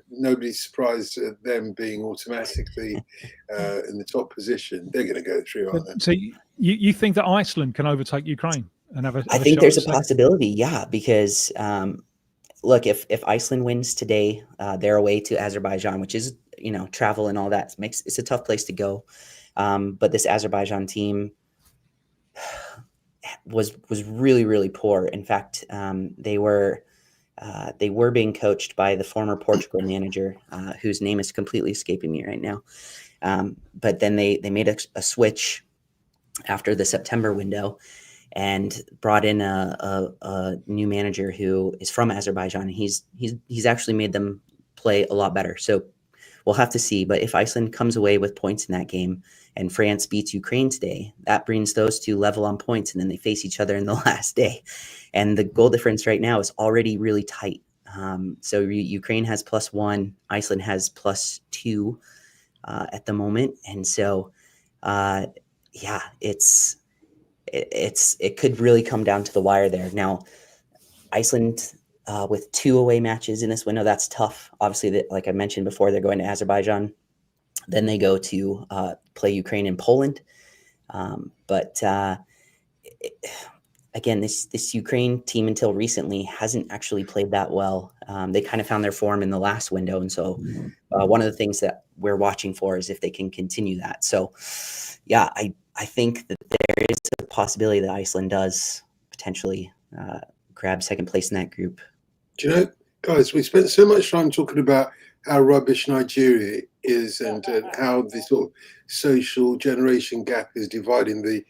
Nobody's surprised at them being automatically in the top position. They're going to go through, aren't they? So you think that Iceland can overtake Ukraine and have a I have think shot there's at a second? possibility, yeah, because look, if Iceland wins today, they're away to Azerbaijan, which is, travel and all that it's a tough place to go. But this Azerbaijan team was really, really poor. In fact, they were being coached by the former Portugal manager, whose name is completely escaping me right now. But then they made a switch after the September window and brought in a new manager who is from Azerbaijan. And he's actually made them play a lot better. So we'll have to see. But if Iceland comes away with points in that game and France beats Ukraine today, that brings those two level on points, and then they face each other in the last day. And the goal difference right now is already really tight. So Ukraine has +1, Iceland has +2 at the moment. And so, yeah, it could really come down to the wire there. Now, Iceland with 2 away matches in this window, that's tough. Obviously, like I mentioned before, they're going to Azerbaijan. Then they go to play Ukraine and Poland. But again, this Ukraine team until recently hasn't actually played that well. They kind of found their form in the last window. And so one of the things that we're watching for is if they can continue that. So, yeah, I think that there is a possibility that Iceland does potentially grab second place in that group. Do you know, guys, we spent so much time talking about how rubbish Nigeria is and how the sort of social generation gap is dividing the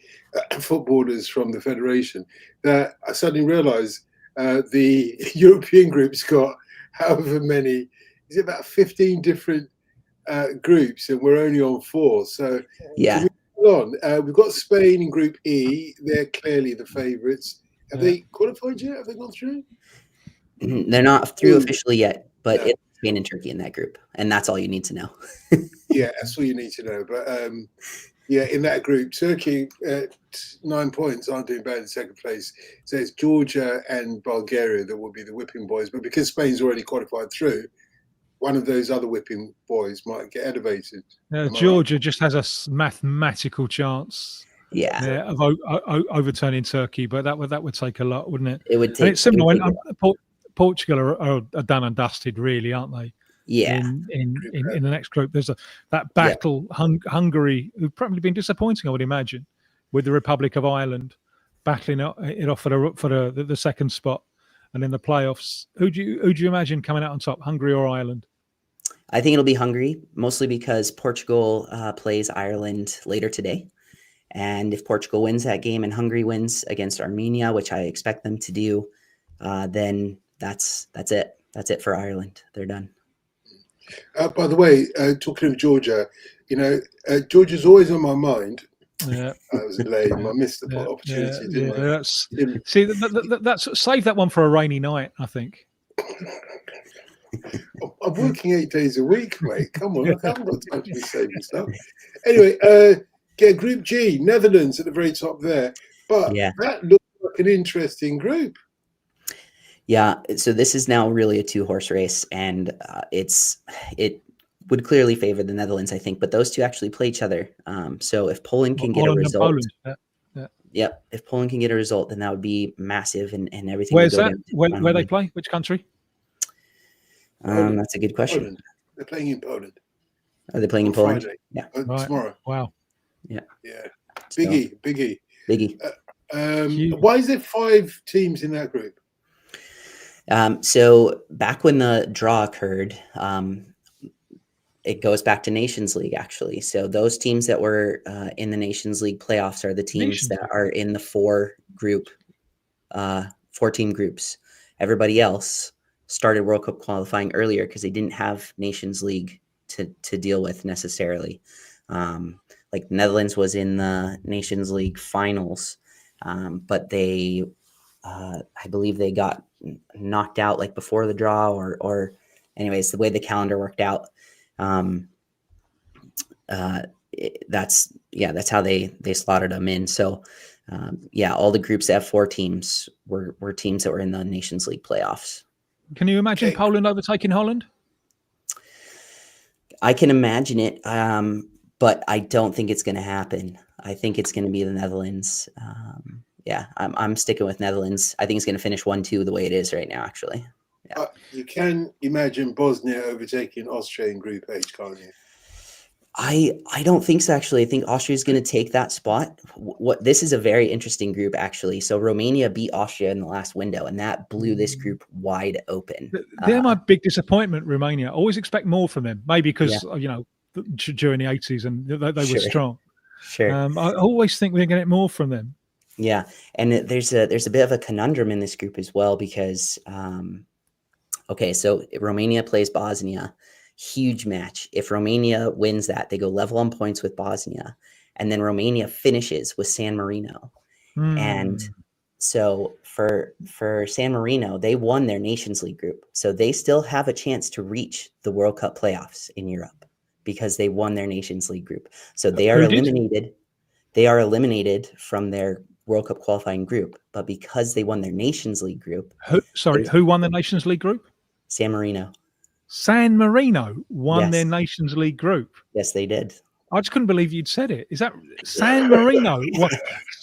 footballers from the federation, that I suddenly realised the European group's got however many, is it about 15 different groups, and we're only on 4. So Yeah. We've got Spain in Group E. They're clearly the favourites. Have they qualified yet? Have they gone through? They're not through officially yet, but No. it's Spain and Turkey in that group, and that's all you need to know. Yeah, that's all you need to know. But yeah, in that group, Turkey at 9 points aren't doing bad in second place. So it's Georgia and Bulgaria that will be the whipping boys. But because Spain's already qualified through, one of those other whipping boys might get elevated. Georgia just has a mathematical chance. Yeah. Of overturning Turkey, but that would take a lot, wouldn't it? It would take. And it's similar when Portugal are done and dusted, really, aren't they? Yeah. In the next group, there's that battle. Hungary, who've probably been disappointing, I would imagine, with the Republic of Ireland battling it off for the second spot, and in the playoffs, who do you imagine coming out on top, Hungary or Ireland? I think it'll be Hungary, mostly because Portugal plays Ireland later today. And if Portugal wins that game and Hungary wins against Armenia, which I expect them to do, then that's it. That's it for Ireland. They're done. By the way, talking of Georgia, Georgia's always on my mind. Yeah, I was lame. I missed the opportunity, didn't I? That's save that one for a rainy night, I think. I'm working 8 days a week, mate. Come on, I haven't got time to be saving stuff. Anyway, Group G, Netherlands at the very top there. But that looks like an interesting group. Yeah, so this is now really a 2-horse race, and it would clearly favor the Netherlands, I think. But those two actually play each other. So if Poland can get a result, if Poland can get a result, then that would be massive, and everything. Where's that? Where they play? Which country? That's a good question. Poland. They're playing in Poland. Are they playing in Poland? Friday. Yeah. Tomorrow. Wow. Yeah. Biggie. Huge. Why is there 5 teams in that group? So back when the draw occurred, it goes back to Nations League, actually. So those teams that were in the Nations League playoffs are the teams that are in the 4-team groups. Everybody else started World Cup qualifying earlier because they didn't have Nations League to deal with necessarily. Like Netherlands was in the Nations League finals, but they, I believe they got knocked out like before the draw or anyways, the way the calendar worked out. That's how they slotted them in. So all the groups that have 4 teams were teams that were in the Nations League playoffs. Can you imagine Poland overtaking Holland? I can imagine it, but I don't think it's going to happen. I think it's going to be the Netherlands. Yeah, I'm sticking with Netherlands. I think it's going to finish 1-2 the way it is right now, actually. Yeah. You can imagine Bosnia overtaking Austria in Group H, can't you? I don't think so, actually. I think Austria is going to take that spot. This is a very interesting group, actually. So Romania beat Austria in the last window, and that blew this group wide open. They're my big disappointment, Romania. I always expect more from them, maybe because, during the 80s and they were strong. Sure. I always think we're going to get more from them. Yeah, and there's a bit of a conundrum in this group as well because, so Romania plays Bosnia, huge match. If Romania wins that, they go level on points with Bosnia, and then Romania finishes with San Marino. And so for San Marino, they won their Nations League group, so they still have a chance to reach the World Cup playoffs in Europe because they won their Nations League group. So they are eliminated. They are eliminated from their World Cup qualifying group, but because they won their Nations League group. Who won the Nations League group? San Marino. San Marino won their Nations League group. Yes, they did. I just couldn't believe you'd said it. Is that San Marino?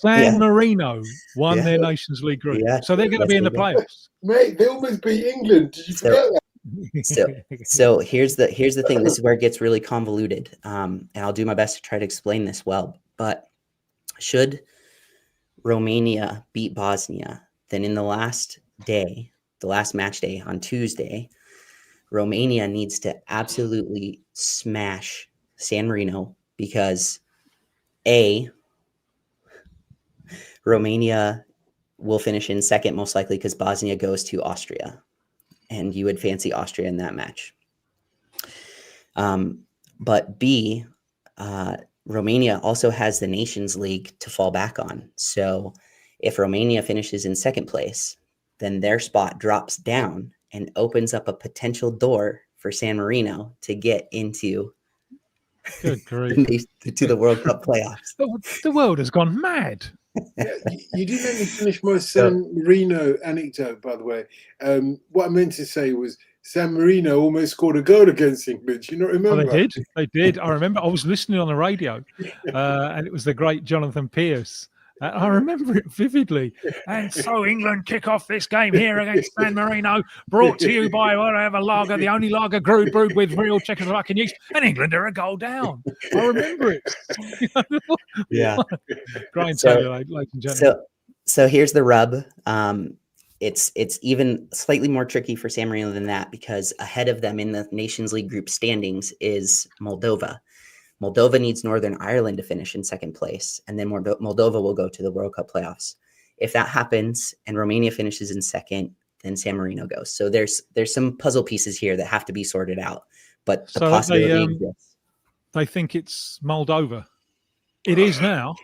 Marino won their Nations League group. Yeah. So they're going to be in the playoffs. Mate, they almost beat England. Did you forget that? So here's the thing. This is where it gets really convoluted. And I'll do my best to try to explain this well. But should Romania beat Bosnia, then in the last match day on Tuesday, Romania needs to absolutely smash San Marino because Romania will finish in second most likely because Bosnia goes to Austria, and you would fancy Austria in that match. But B, Romania also has the Nations League to fall back on. So if Romania finishes in second place, then their spot drops down and opens up a potential door for San Marino to get into Good grief. to the World Cup playoffs. The world has gone mad. Yeah, you didn't let me finish my San Marino anecdote, by the way. What I meant to say was San Marino almost scored a goal against England. Do you not remember? Oh, they did. I remember. I was listening on the radio, and it was the great Jonathan Pearce. I remember it vividly. And so England kick off this game here against San Marino, brought to you by whatever lager, the only lager brewed with real Czechoslovakian yeast, and England are a goal down. I remember it. Yeah. Grind ladies and gentlemen. So here's the rub. It's even slightly more tricky for San Marino than that because ahead of them in the Nations League group standings is Moldova. Moldova needs Northern Ireland to finish in second place, and then Moldova will go to the World Cup playoffs. If that happens and Romania finishes in second, then San Marino goes. So there's some puzzle pieces here that have to be sorted out, but the possibility exists. They think it's Moldova. It is now.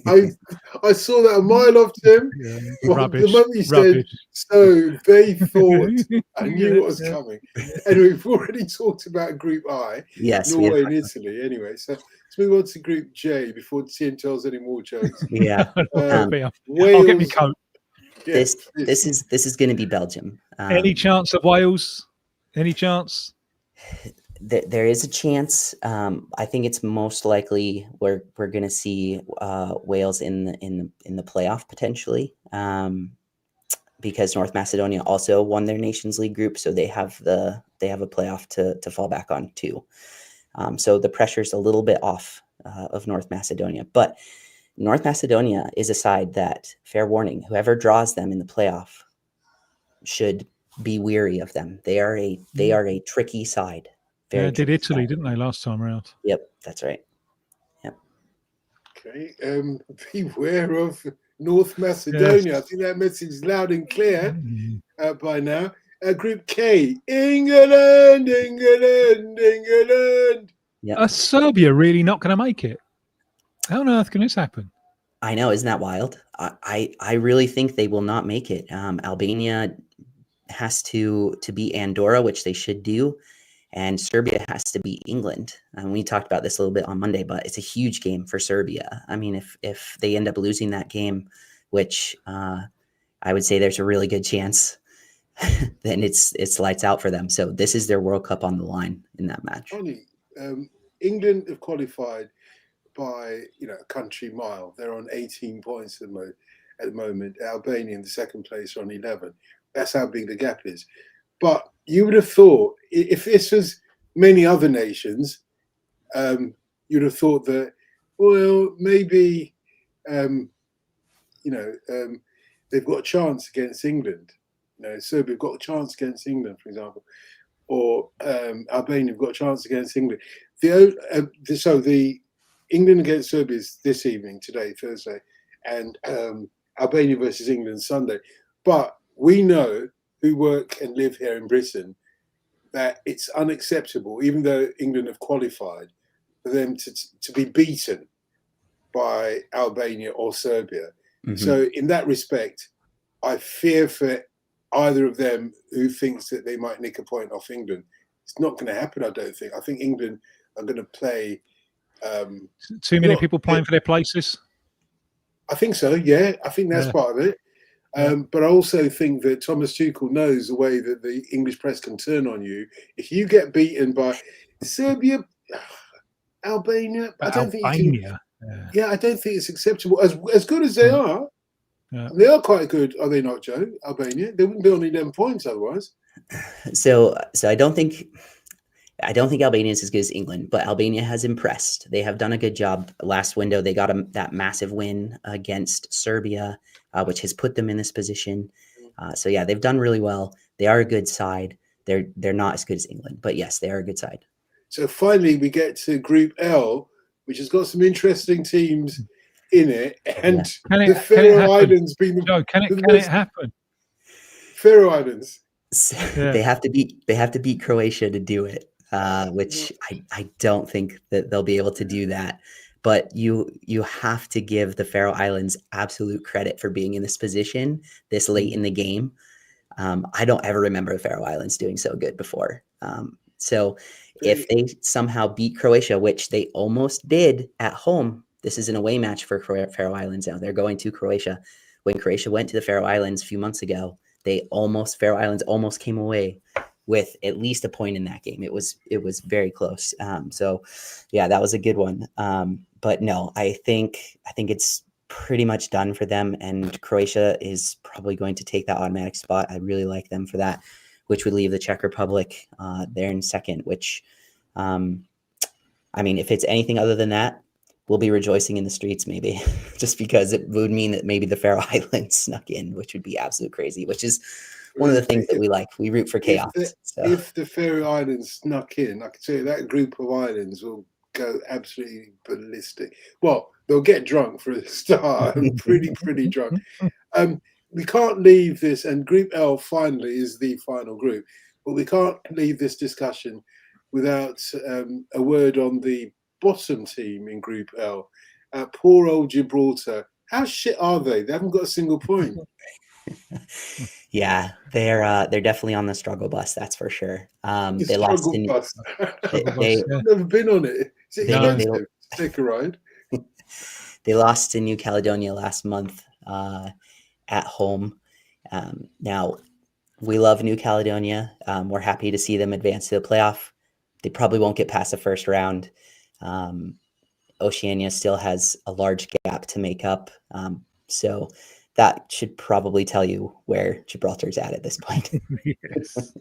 I saw that a mile off, Tim. Rubbish. The moment you said, so they thought, I knew what was coming. Anyway, we've already talked about Group I, Norway and Italy. Anyway, so let's move on to Group J before Tim tells any more jokes. Yeah. I'll get me coat. This is going to be Belgium. Any chance of Wales? Any chance? There is a chance. I think it's most likely we're going to see Wales in the playoff potentially, because North Macedonia also won their Nations League group, so they have a playoff to fall back on too. So the pressure's a little bit off of North Macedonia, but North Macedonia is a side that, fair warning, whoever draws them in the playoff should be weary of them. They are a tricky side. Did Italy, didn't they, last time around? Yep, that's right. Yep. Okay. Beware of North Macedonia. Yes. I think that message is loud and clear by now. Group K, England. Yep. Are Serbia really not going to make it? How on earth can this happen? I know, isn't that wild? I really think they will not make it. Albania has to beat Andorra, which they should do. And Serbia has to beat England. And we talked about this a little bit on Monday, but it's a huge game for Serbia. I mean, if they end up losing that game, which I would say there's a really good chance, then it's lights out for them. So this is their World Cup on the line in that match. Only England have qualified by a country mile. They're on 18 points at the moment. Albania in the second place are on 11. That's how big the gap is. But you would have thought, if this was many other nations, you'd have thought that, well, maybe they've got a chance against England. Serbia have got a chance against England, for example, or Albania have got a chance against England. So the England against Serbia is this evening, today, Thursday, and Albania versus England Sunday. But we know, who work and live here in Britain, that it's unacceptable, even though England have qualified, for them to be beaten by Albania or Serbia. Mm-hmm. So in that respect, I fear for either of them who thinks that they might nick a point off England. It's not going to happen, I don't think. I think England are going to play... too many people playing for their places? I think so, yeah. I think that's part of it. But I also think that Thomas Tuchel knows the way that the English press can turn on you. If you get beaten by Serbia, Albania, I don't think you can... Yeah, I don't think it's acceptable. As good as they are, they are quite good, are they not, Joe? Albania, they wouldn't be on 11 points otherwise. So I don't think Albania is as good as England, but Albania has impressed. They have done a good job. Last window, they got that massive win against Serbia, which has put them in this position. So yeah, they've done really well. They are a good side. They're not as good as England, but yes, they are a good side. So finally, we get to Group L, which has got some interesting teams in it, and the Faroe Islands being Joe, can it happen? Faroe Islands. They have to beat Croatia to do it, which I don't think that they'll be able to do that. But you have to give the Faroe Islands absolute credit for being in this position this late in the game. I don't ever remember the Faroe Islands doing so good before. So if they somehow beat Croatia, which they almost did at home, this is an away match for Faroe Islands now. They're going to Croatia. When Croatia went to the Faroe Islands a few months ago, Faroe Islands almost came away with at least a point in that game. It was very close. So yeah, that was a good one. But no, I think it's pretty much done for them, and Croatia is probably going to take that automatic spot. I really like them for that, which would leave the Czech Republic there in second, which, if it's anything other than that, we'll be rejoicing in the streets maybe, just because it would mean that maybe the Faroe Islands snuck in, which would be absolute crazy, which is one of the things that we like. We root for chaos. If the Faroe Islands snuck in, I can tell you that group of islands will go absolutely ballistic. Well, they'll get drunk for a start, pretty drunk. We can't leave this, and Group L finally is the final group, but we can't leave this discussion without a word on the bottom team in Group L. Poor old Gibraltar. How shit are they? They haven't got a single point. Yeah, they're definitely on the struggle bus. That's for sure. They lost in. I've never been on it. Is it expensive? Take a ride. They lost to New Caledonia last month at home. Now, we love New Caledonia. We're happy to see them advance to the playoff. They probably won't get past the first round. Oceania still has a large gap to make up. So that should probably tell you where Gibraltar's at this point. Yes.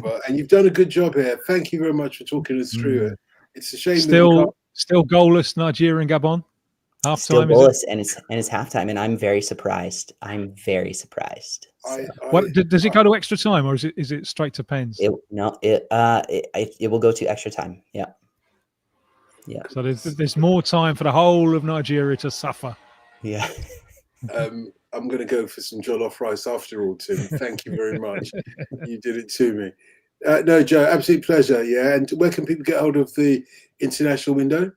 Well, and you've done a good job here. Thank you very much for talking us through it. It's a shame. Still goalless Nigeria and Gabon. Half still time, goalless, and it's halftime, and I'm very surprised. So. What does it go to extra time, or is it straight to pens? It will go to extra time. Yeah. So there's more time for the whole of Nigeria to suffer. Yeah. I'm going to go for some jollof rice after all, Tim. Thank you very much. You did it to me. No, Joe, absolute pleasure. Yeah. And where can people get hold of the international window?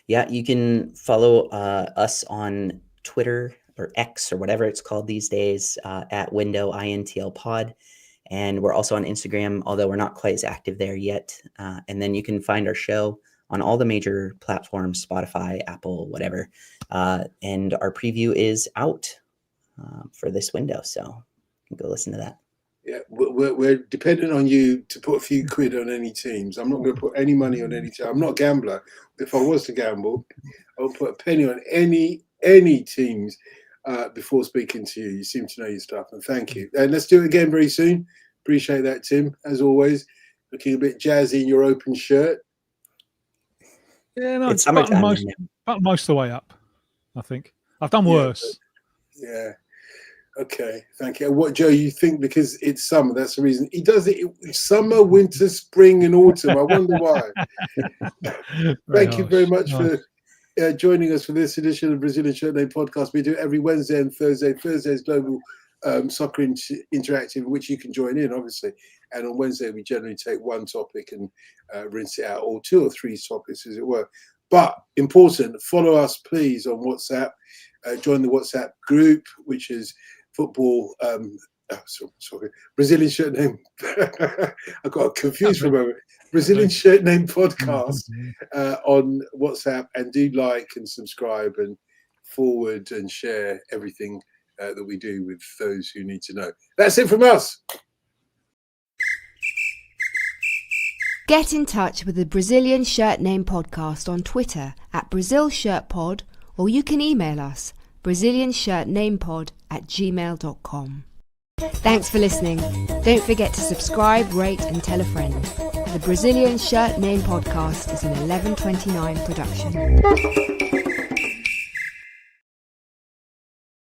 Yeah, you can follow us on Twitter or X or whatever it's called these days at Window INTL Pod. And we're also on Instagram, although we're not quite as active there yet. And then you can find our show on all the major platforms, Spotify, Apple, whatever. And our preview is out for this window. So you can go listen to that. Yeah, we're dependent on you to put a few quid on any teams. I'm not going to put any money on any team. I'm not a gambler. If I was to gamble, I would put a penny on any teams before speaking to you. You seem to know your stuff, and thank you. And let's do it again very soon. Appreciate that, Tim, as always. Looking a bit jazzy in your open shirt. Yeah, no, It's button summertime. most of the way up, I think. I've done worse. Yeah. Okay, thank you. What, Joe, you think because it's summer, that's the reason? He does it summer, winter, spring, and autumn. I wonder why. Thank you very much for joining us for this edition of Brazilian Shirt Name Podcast. We do it every Wednesday and Thursday. Thursday is Global Soccer Interactive, which you can join in, obviously. And on Wednesday, we generally take one topic and rinse it out, or 2 or 3 topics, as it were. But important, follow us, please, on WhatsApp. Join the WhatsApp group, which is football, Brazilian Shirt Name. I got confused for a moment. Brazilian Shirt Name Podcast on WhatsApp, and do like and subscribe and forward and share everything that we do with those who need to know. That's it from us. Get in touch with the Brazilian Shirt Name Podcast on Twitter at BrazilShirtPod, or you can email us BrazilianShirtNamePod@gmail.com. Thanks for listening. Don't forget to subscribe, rate and tell a friend. The Brazilian Shirt Name Podcast is an 1129 production.